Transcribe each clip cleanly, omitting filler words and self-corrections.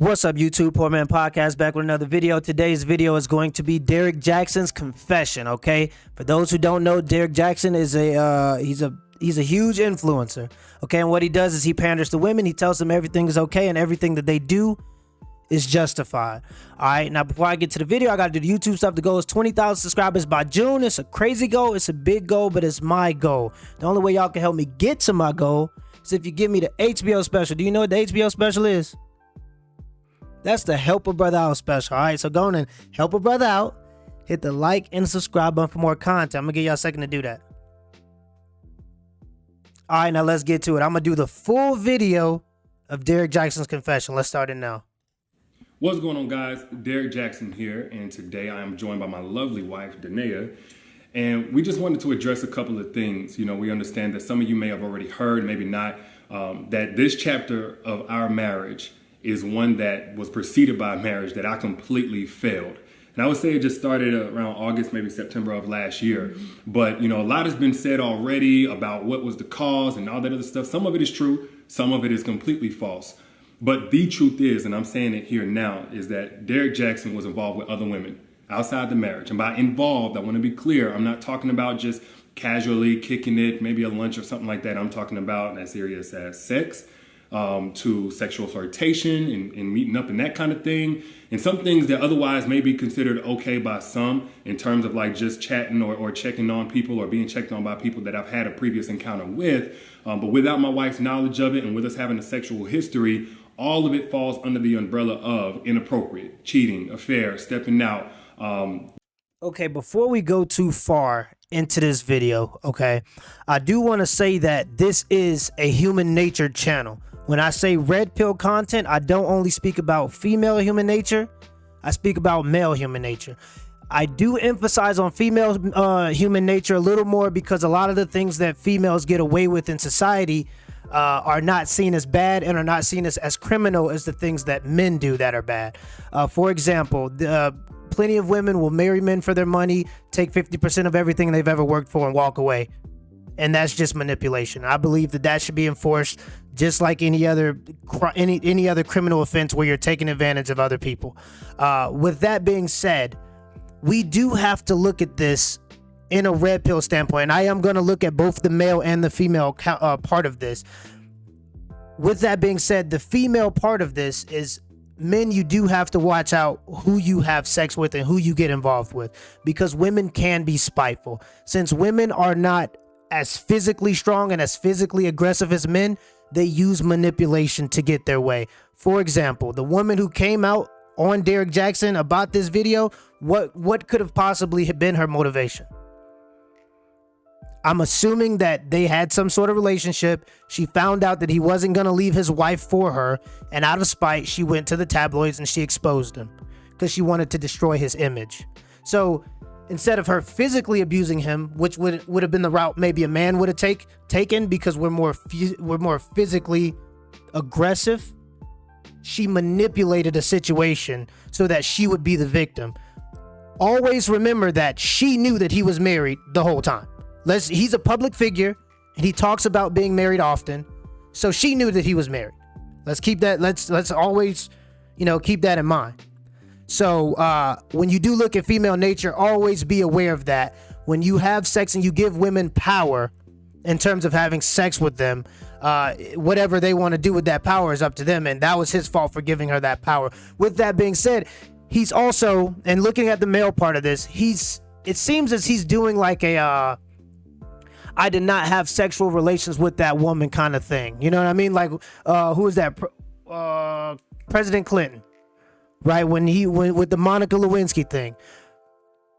What's up, YouTube? Poor Man Podcast back with another video. Today's video is going to be Derrick Jaxn's confession. Okay, for those who don't know, Derrick Jaxn is he's a huge influencer. Okay, and what he does is he panders to women. He tells them everything is okay and everything that they do is justified. All right, now before I get to the video, I got to do the YouTube stuff. The goal is 20,000 subscribers by June. It's a crazy goal. It's a big goal, but it's my goal. The only way y'all can help me get to my goal is if you give me the HBO special. Do you know what the HBO special is? That's the Help a Brother Out special. All right, so go on and help a brother out. Hit the like and subscribe button for more content. I'm going to give y'all a second to do that. All right, now let's get to it. I'm going to do the full video of Derrick Jaxn's confession. Let's start it now. What's going on, guys? Derrick Jaxn here, and today I am joined by my lovely wife, Danae, and we just wanted to address a couple of things. You know, we understand that some of you may have already heard, maybe not, that this chapter of our marriage is one that was preceded by a marriage that I completely failed. And I would say it just started around August, maybe September of last year. But, you know, a lot has been said already about what was the cause and all that other stuff. Some of it is true. Some of it is completely false. But the truth is, and I'm saying it here now, is that Derrick Jaxn was involved with other women outside the marriage. And by involved, I want to be clear, I'm not talking about just casually kicking it, maybe a lunch or something like that. I'm talking about as serious as sex, to sexual flirtation and meeting up and that kind of thing. And some things that otherwise may be considered okay by some in terms of like just chatting or checking on people or being checked on by people that I've had a previous encounter with. But without my wife's knowledge of it and with us having a sexual history, all of it falls under the umbrella of inappropriate, cheating, affair, stepping out. Okay, before we go too far into this video, okay, I do want to say that this is a human nature channel. When I say red pill content, I don't only speak about female human nature, I speak about male human nature. I do emphasize on female human nature a little more because a lot of the things that females get away with in society are not seen as bad and are not seen as criminal as the things that men do that are bad. For example, plenty of women will marry men for their money, take 50% of everything they've ever worked for and walk away. And that's just manipulation. I believe that should be enforced just like any other criminal offense where you're taking advantage of other people. With that being said, we do have to look at this in a red pill standpoint. And I am going to look at both the male and the female part of this. With that being said, the female part of this is men, you do have to watch out who you have sex with and who you get involved with, because women can be spiteful. Since women are not as physically strong and as physically aggressive as men, they use manipulation to get their way. For example, the woman who came out on Derrick Jaxn about this video, what could have possibly been her motivation? I'm assuming that they had some sort of relationship. She found out that he wasn't going to leave his wife for her, and out of spite, she went to the tabloids and she exposed him because she wanted to destroy his image. So instead of her physically abusing him, which would have been the route maybe a man would have taken because we're more physically aggressive, she manipulated a situation so that she would be the victim. Always remember that she knew that he was married the whole time. He's a public figure and he talks about being married often, so she knew that he was married. Let's keep that. Let's always, keep that in mind. So when you do look at female nature, always be aware of that. When you have sex and you give women power in terms of having sex with them, whatever they want to do with that power is up to them, and that was his fault for giving her that power. With that being said, he's also, and looking at the male part of this, it seems as he's doing like a I did not have sexual relations with that woman kind of thing. You know what I mean? Like, who is that? President Clinton, right? When he went with the Monica Lewinsky thing.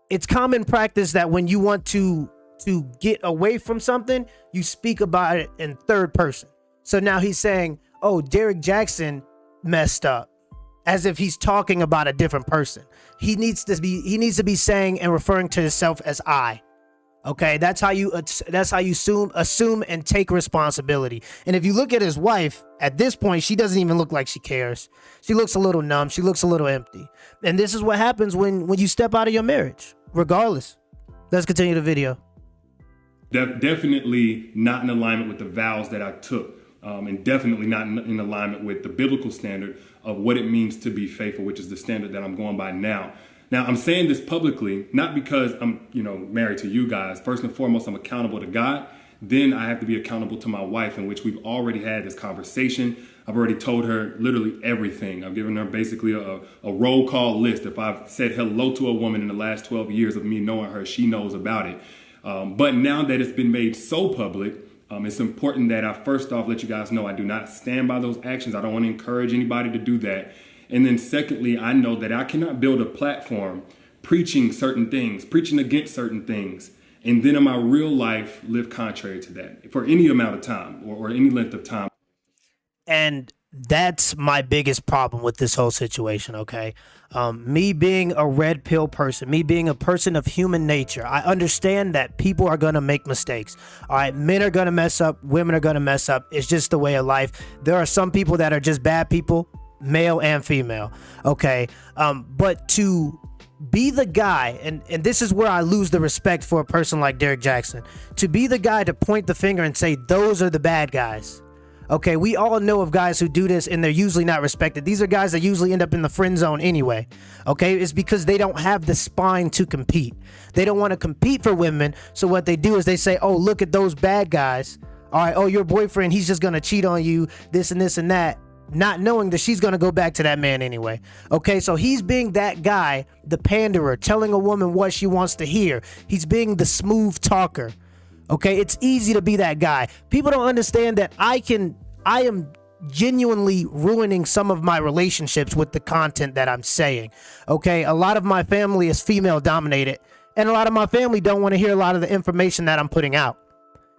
It's common practice that when you want to get away from something, you speak about it in third person. So now he's saying, oh, Derrick Jaxn messed up, as if he's talking about a different person. He needs to be saying and referring to himself as I. Okay, that's how you assume and take responsibility. And if you look at his wife, at this point, she doesn't even look like she cares. She looks a little numb. She looks a little empty. And this is what happens when you step out of your marriage, regardless. Let's continue the video. Definitely not in alignment with the vows that I took and definitely not in alignment with the biblical standard of what it means to be faithful, which is the standard that I'm going by now. Now, I'm saying this publicly, not because I'm, married to you guys. First and foremost, I'm accountable to God. Then I have to be accountable to my wife, in which we've already had this conversation. I've already told her literally everything. I've given her basically a roll call list. If I've said hello to a woman in the last 12 years of me knowing her, she knows about it. But now that it's been made so public, it's important that I first off let you guys know I do not stand by those actions. I don't want to encourage anybody to do that. And then secondly, I know that I cannot build a platform preaching certain things, preaching against certain things, and then in my real life live contrary to that for any amount of time or any length of time. And that's my biggest problem with this whole situation, okay? Me being a red pill person, me being a person of human nature, I understand that people are going to make mistakes. All right, men are going to mess up, women are going to mess up. It's just the way of life. There are some people that are just bad people, male and female, okay? But to be the guy, and this is where I lose the respect for a person like Derrick Jaxn, to be the guy to point the finger and say, those are the bad guys. Okay, we all know of guys who do this and they're usually not respected. These are guys that usually end up in the friend zone anyway. Okay, it's because they don't have the spine to compete. They don't want to compete for women. So what they do is they say, oh, look at those bad guys. All right, oh, your boyfriend, he's just going to cheat on you, this and this and that, not knowing that she's going to go back to that man anyway. Okay, so he's being that guy, the panderer, telling a woman what she wants to hear. He's being the smooth talker. Okay, it's easy to be that guy. People don't understand that I am genuinely ruining some of my relationships with the content that I'm saying. Okay, a lot of my family is female dominated, and a lot of my family don't want to hear a lot of the information that I'm putting out.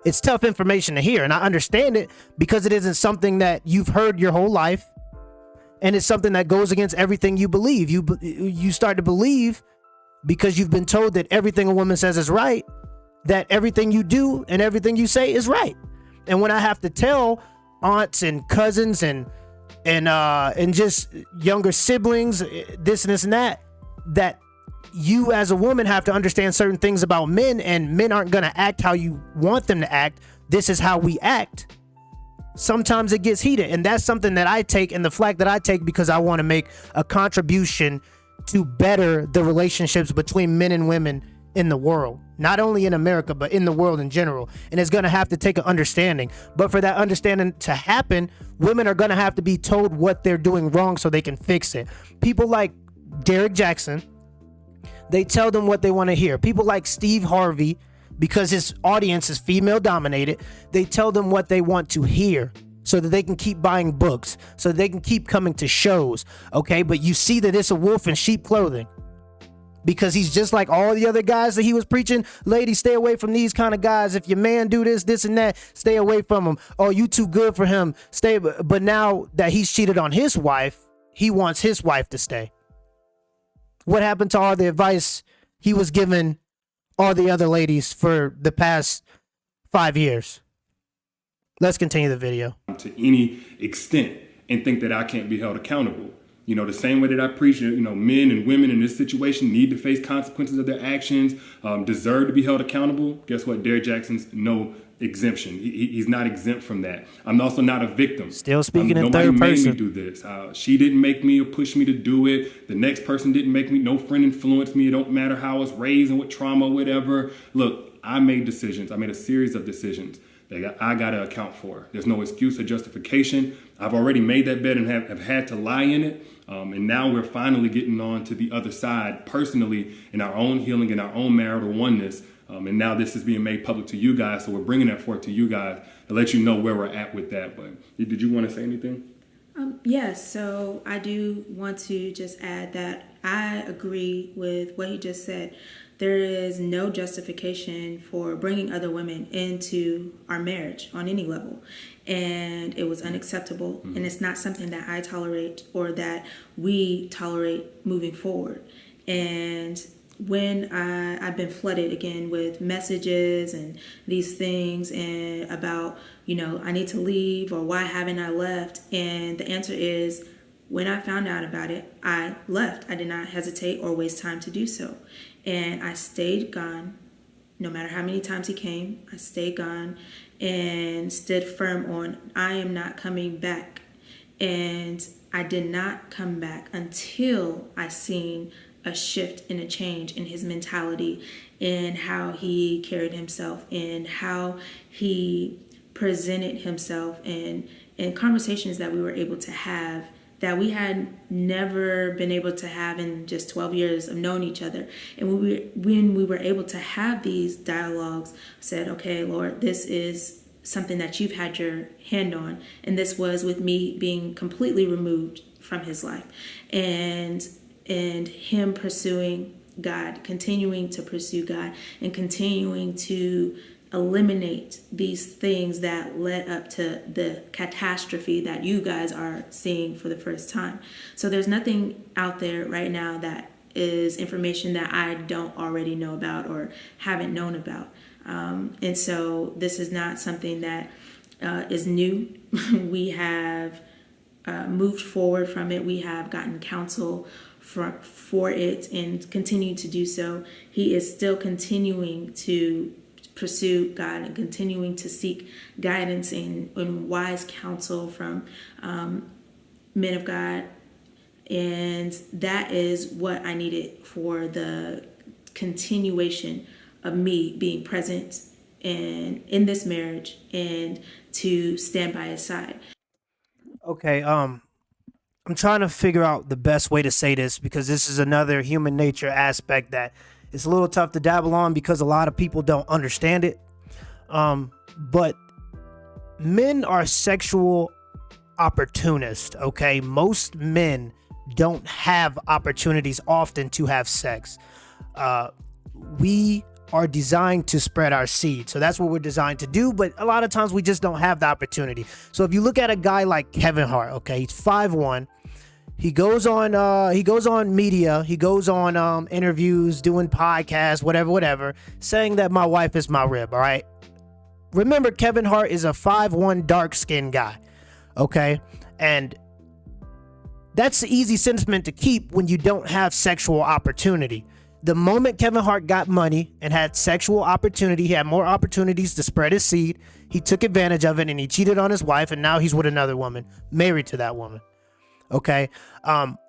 It's tough information to hear, and I understand it because it isn't something that you've heard your whole life, and it's something that goes against everything you believe. You start to believe because you've been told that everything a woman says is right, that everything you do and everything you say is right. And when I have to tell aunts and cousins and just younger siblings, this and this and that you as a woman have to understand certain things about men, and men aren't going to act how you want them to act. This is how we act. Sometimes it gets heated, and that's something that I take, and the flack that I take, because I want to make a contribution to better the relationships between men and women in the world, not only in America, but in the world in general. And it's going to have to take an understanding. But for that understanding to happen, women are going to have to be told what they're doing wrong so they can fix it. People like Derrick Jaxn, they tell them what they want to hear. People like Steve Harvey, because his audience is female dominated, they tell them what they want to hear so that they can keep buying books, so that they can keep coming to shows. Okay, but you see that it's a wolf in sheep clothing, because he's just like all the other guys that he was preaching. Ladies, stay away from these kind of guys. If your man do this and that, stay away from him. Oh, you too good for him. Stay. But now that he's cheated on his wife, he wants his wife to stay. What happened to all the advice he was giving all the other ladies for the past 5 years? Let's continue the video. To any extent, and think that I can't be held accountable. The same way that I preach, men and women in this situation need to face consequences of their actions, deserve to be held accountable. Guess what? Derrick Jaxn's no exemption. He's not exempt from that. I'm also not a victim. Still speaking in third person. Nobody made me do this. She didn't make me or push me to do it. The next person didn't make me. No friend influenced me. It don't matter how I was raised and what trauma, whatever. Look, I made decisions. I made a series of decisions that I got to account for. There's no excuse or justification. I've already made that bed and have had to lie in it. And now we're finally getting on to the other side personally in our own healing, in our own marital oneness. And now this is being made public to you guys. So we're bringing that forth to you guys to let you know where we're at with that. But did you want to say anything? Yes. So I do want to just add that I agree with what he just said. There is no justification for bringing other women into our marriage on any level. And it was unacceptable. Mm-hmm. And it's not something that I tolerate or that we tolerate moving forward. And when I've been flooded again with messages and these things and about, I need to leave or why haven't I left? And the answer is, when I found out about it, I left. I did not hesitate or waste time to do so. And I stayed gone. No matter how many times he came, I stayed gone. and stood firm on, I am not coming back. And I did not come back until I seen a shift and a change in his mentality, in how he carried himself, and how he presented himself, and in conversations that we were able to have that we had never been able to have in just 12 years of knowing each other. And when we were able to have these dialogues, said, okay, Lord, this is something that you've had your hand on. And this was with me being completely removed from his life. And him pursuing God, continuing to pursue God, and continuing to eliminate these things that led up to the catastrophe that you guys are seeing for the first time. So there's nothing out there right now that is information that I don't already know about or haven't known about. And so this is not something that is new. We have moved forward from it. We have gotten counsel for it and continue to do so. He is still continuing to pursue God and continuing to seek guidance and wise counsel from men of God. And that is what I needed for the continuation of me being present in this marriage and to stand by his side. Okay, I'm trying to figure out the best way to say this, because this is another human nature aspect that it's a little tough to dabble on because a lot of people don't understand it. But men are sexual opportunists, okay? Most men don't have opportunities often to have sex. We are designed to spread our seed. So that's what we're designed to do. But a lot of times we just don't have the opportunity. So if you look at a guy like Kevin Hart, okay, he's 5'1". He goes on media, he goes on interviews, doing podcasts, whatever, saying that my wife is my rib, all right? Remember, Kevin Hart is a 5'1" dark-skinned guy, okay? And that's the easy sentiment to keep when you don't have sexual opportunity. The moment Kevin Hart got money and had sexual opportunity, he had more opportunities to spread his seed. He took advantage of it and he cheated on his wife, and now he's with another woman, married to that woman. Okay.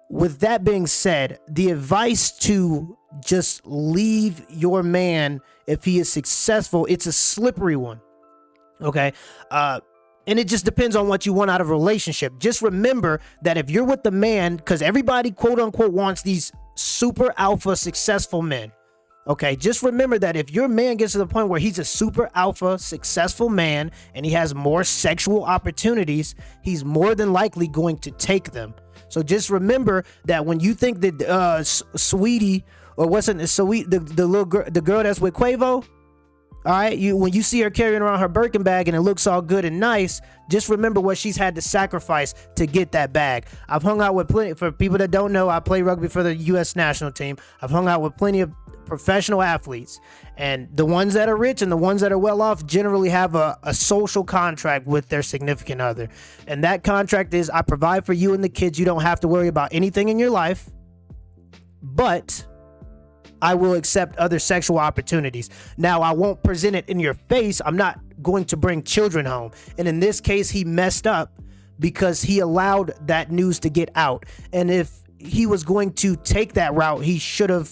With that being said, the advice to just leave your man if he is successful, it's a slippery one. Okay. And it just depends on what you want out of a relationship. Just remember that if you're with the man, because everybody quote unquote wants these super alpha successful men. Okay, just remember that if your man gets to the point where he's a super alpha successful man and he has more sexual opportunities, he's more than likely going to take them. So just remember that when you think that Sweetie, or wasn't it Sweet, the little girl, the girl that's with Quavo, all right, when you see her carrying around her Birkin bag and it looks all good and nice, just remember what she's had to sacrifice to get that bag. I've hung out with plenty, for people that don't know, I play rugby for the U.S. national team. I've hung out with plenty of professional athletes, and the ones that are rich and the ones that are well off generally have a social contract with their significant other. And that contract is, I provide for you and the kids. You don't have to worry about anything in your life, but I will accept other sexual opportunities. Now, I won't present it in your face. I'm not going to bring children home. And in this case, he messed up because he allowed that news to get out. And if he was going to take that route, he should have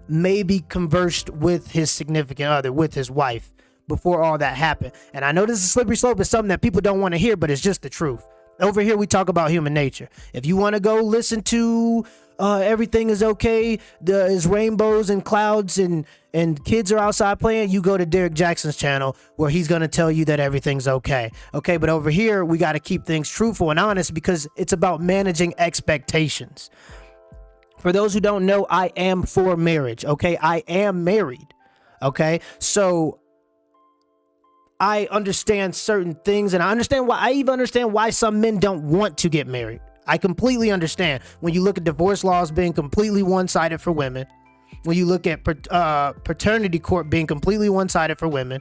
maybe conversed with his significant other, with his wife, before all that happened. And I know this is a slippery slope. It's something that people don't want to hear, but it's just the truth. Over here, we talk about human nature. If you want to go listen to everything is okay, there's rainbows and clouds and kids are outside playing, you go to Derrick Jaxn's channel where he's going to tell you that everything's okay. Okay, but over here, we got to keep things truthful and honest because it's about managing expectations. For those who don't know, I am for marriage, okay? I am married, okay? So I understand certain things, and I even understand why some men don't want to get married. I completely understand when you look at divorce laws being completely one-sided for women, when you look at paternity court being completely one-sided for women.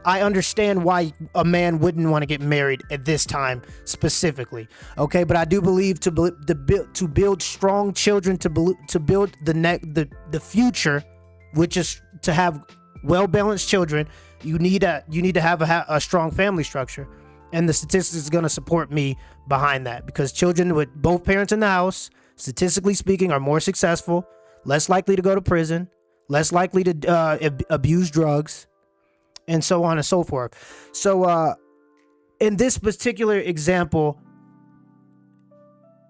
I understand why a man wouldn't want to get married at this time specifically. Okay, but I do believe to build strong children, to build the future, which is to have well-balanced children, You need to have a strong family structure, and the statistics is going to support me behind that, because children with both parents in the house, statistically speaking, are more successful, less likely to go to prison, less likely to abuse drugs, and so on and so forth. So in this particular example,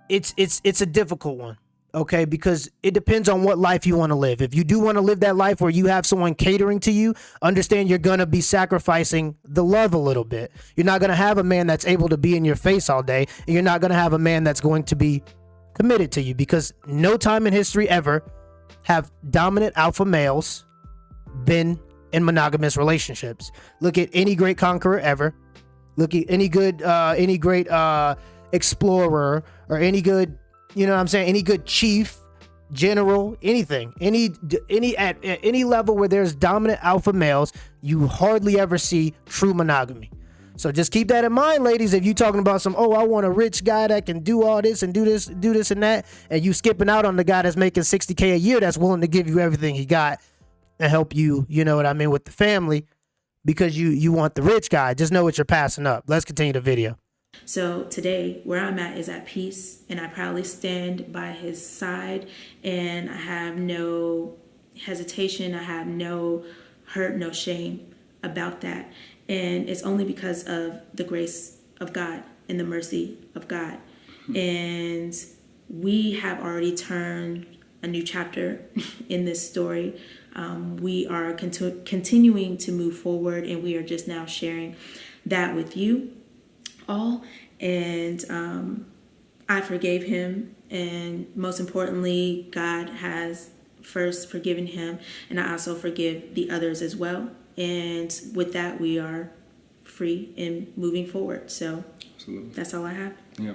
it's a difficult one, okay? Because it depends on what life you want to live. If you do want to live that life where you have someone catering to you, understand you're going to be sacrificing the love a little bit. You're not going to have a man that's able to be in your face all day, and you're not going to have a man that's going to be committed to you, because no time in history ever have dominant alpha males been in monogamous relationships. Look at any great conqueror ever. Look at any great explorer, or any good, you know what I'm saying, any good chief, general, anything, at any level where there's dominant alpha males, you hardly ever see true monogamy. So just keep that in mind, ladies. If you talking about some, I want a rich guy that can do all this and do this and that, and you skipping out on the guy that's making $60K a year, that's willing to give you everything he got and help you, you know what I mean, with the family, because you want the rich guy, just know what you're passing up. Let's continue the video. So today, where I'm at is at peace, and I proudly stand by his side, and I have no hesitation, I have no hurt, no shame about that. And it's only because of the grace of God and the mercy of God. And we have already turned a new chapter in this story. We are continuing to move forward, and we are just now sharing that with you all. And I forgave him, and most importantly, God has first forgiven him, and I also forgive the others as well. And with that, we are free and moving forward. So absolutely, that's all I have. Yeah.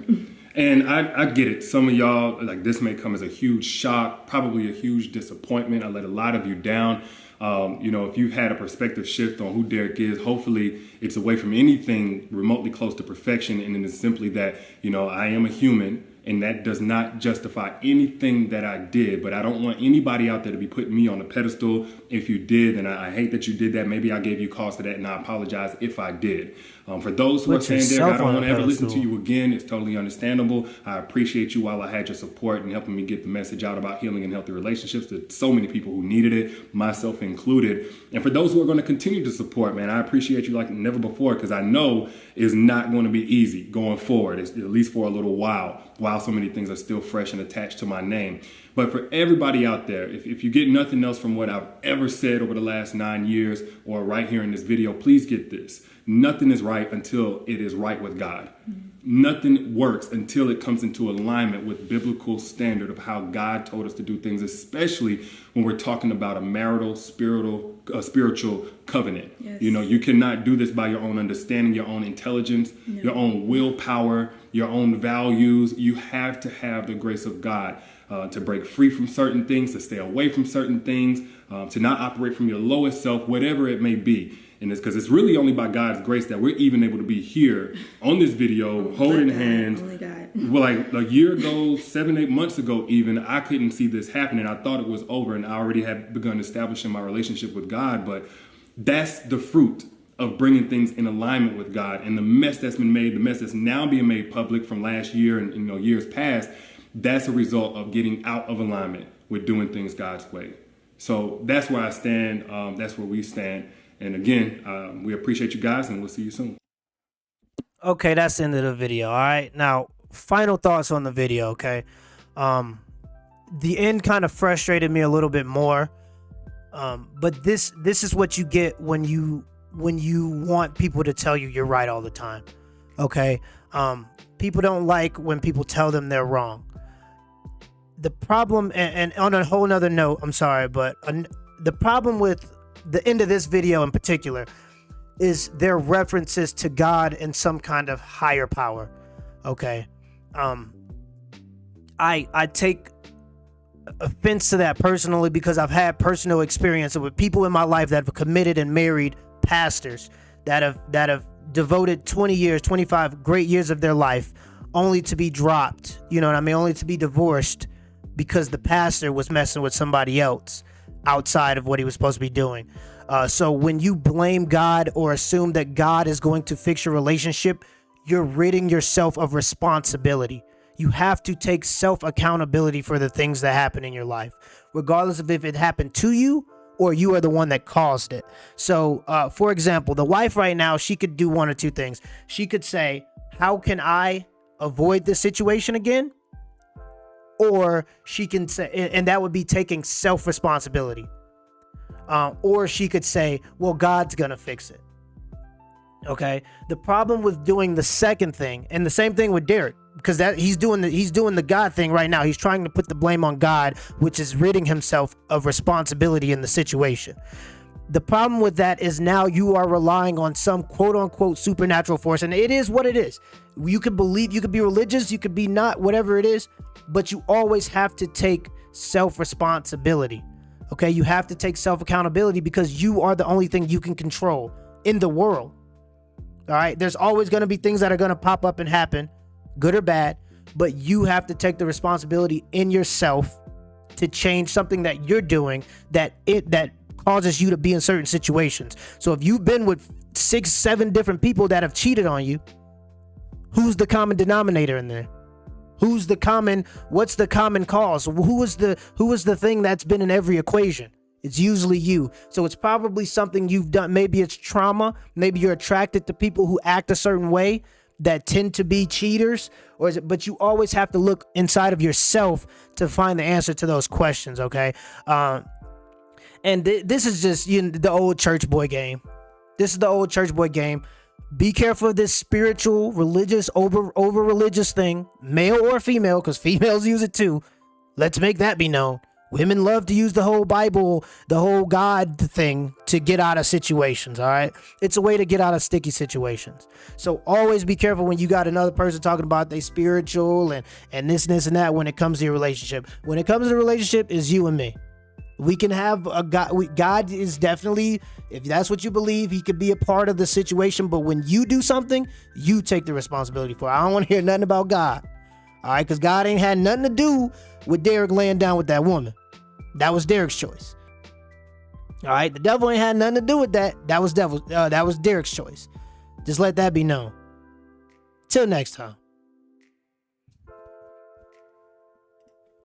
And I get it. Some of y'all, like, this may come as a huge shock, probably a huge disappointment. I let a lot of you down. If you've had a perspective shift on who Derrick is, hopefully it's away from anything remotely close to perfection. And it's simply that, I am a human, and that does not justify anything that I did. But I don't want anybody out there to be putting me on a pedestal. If you did, then I hate that you did that. Maybe I gave you cause for that, and I apologize if I did. For those who are saying, Derrick, I don't want to ever listen to you again, it's totally understandable. I appreciate you while I had your support and helping me get the message out about healing and healthy relationships to so many people who needed it, myself included. And for those who are going to continue to support, man, I appreciate you like never before, because I know it's not going to be easy going forward, at least for a little while so many things are still fresh and attached to my name. But for everybody out there, if you get nothing else from what I've ever said over the last 9 years or right here in this video, please get this. Nothing is right until it is right with God. Mm-hmm. Nothing works until it comes into alignment with biblical standard of how God told us to do things, especially when we're talking about a marital, spiritual covenant. Yes. You cannot do this by your own understanding, your own intelligence, your own willpower, your own values. You have to have the grace of God to break free from certain things, to stay away from certain things, to not operate from your lowest self, whatever it may be. And it's because it's really only by God's grace that we're even able to be here on this video, holding hands. Well, like a year ago, 7-8 months ago, even, I couldn't see this happening. I thought it was over, and I already had begun establishing my relationship with God. But that's the fruit of bringing things in alignment with God. And the mess that's been made, the mess that's now being made public from last year and years past, that's a result of getting out of alignment with doing things God's way. So that's where I stand. That's where we stand. And again, we appreciate you guys, and we'll see you soon. Okay, that's the end of the video. All right. Now, final thoughts on the video. Okay. The end kind of frustrated me a little bit more. But this is what you get when you want people to tell you you're right all the time. Okay. People don't like when people tell them they're wrong. The problem, and on a whole nother note, I'm sorry, but the problem with the end of this video in particular is their references to God and some kind of higher power. Okay. I take offense to that personally, because I've had personal experience with people in my life that have committed and married pastors that have devoted 20 years, 25 great years of their life only to be dropped, only to be divorced because the pastor was messing with somebody else outside of what he was supposed to be doing. So when you blame God or assume that God is going to fix your relationship, you're ridding yourself of responsibility. You have to take self-accountability for the things that happen in your life, regardless of if it happened to you or you are the one that caused it. So, for example, the wife right now, she could do one or two things. She could say, how can I avoid this situation again? Or she can say, and that would be taking self-responsibility. Or she could say, well, God's gonna fix it. Okay. The problem with doing the second thing, and the same thing with Derrick, because that he's doing the God thing right now. He's trying to put the blame on God, which is ridding himself of responsibility in the situation. The problem with that is now you are relying on some quote unquote supernatural force, and it is what it is. You could believe, you could be religious, you could be not, whatever it is, but you always have to take self-responsibility. Okay, you have to take self-accountability because you are the only thing you can control in the world. All right, there's always going to be things that are going to pop up and happen, good or bad, but you have to take the responsibility in yourself to change something that you're doing that causes you to be in certain situations. So if you've been with 6-7 different people that have cheated on you, who's the common denominator in there? What's the common cause? Who is the thing that's been in every equation? It's usually you. So it's probably something you've done. Maybe it's trauma. Maybe you're attracted to people who act a certain way that tend to be cheaters, but you always have to look inside of yourself to find the answer to those questions. Okay. And this is just the old church boy game. This is the old church boy game. Be careful of this spiritual, religious, over religious thing, male or female, because females use it too. Let's make that be known. Women love to use the whole Bible, the whole God thing to get out of situations, all right? It's a way to get out of sticky situations. So always be careful when you got another person talking about they spiritual and this and that when it comes to your relationship. When it comes to the relationship, it's you and me. We can have a God. God is definitely, if that's what you believe, he could be a part of the situation. But when you do something, you take the responsibility for it. I don't want to hear nothing about God. All right, because God ain't had nothing to do with Derrick laying down with that woman. That was Derrick's choice. All right, the devil ain't had nothing to do with that. That was Derrick's choice. Just let that be known. Till next time.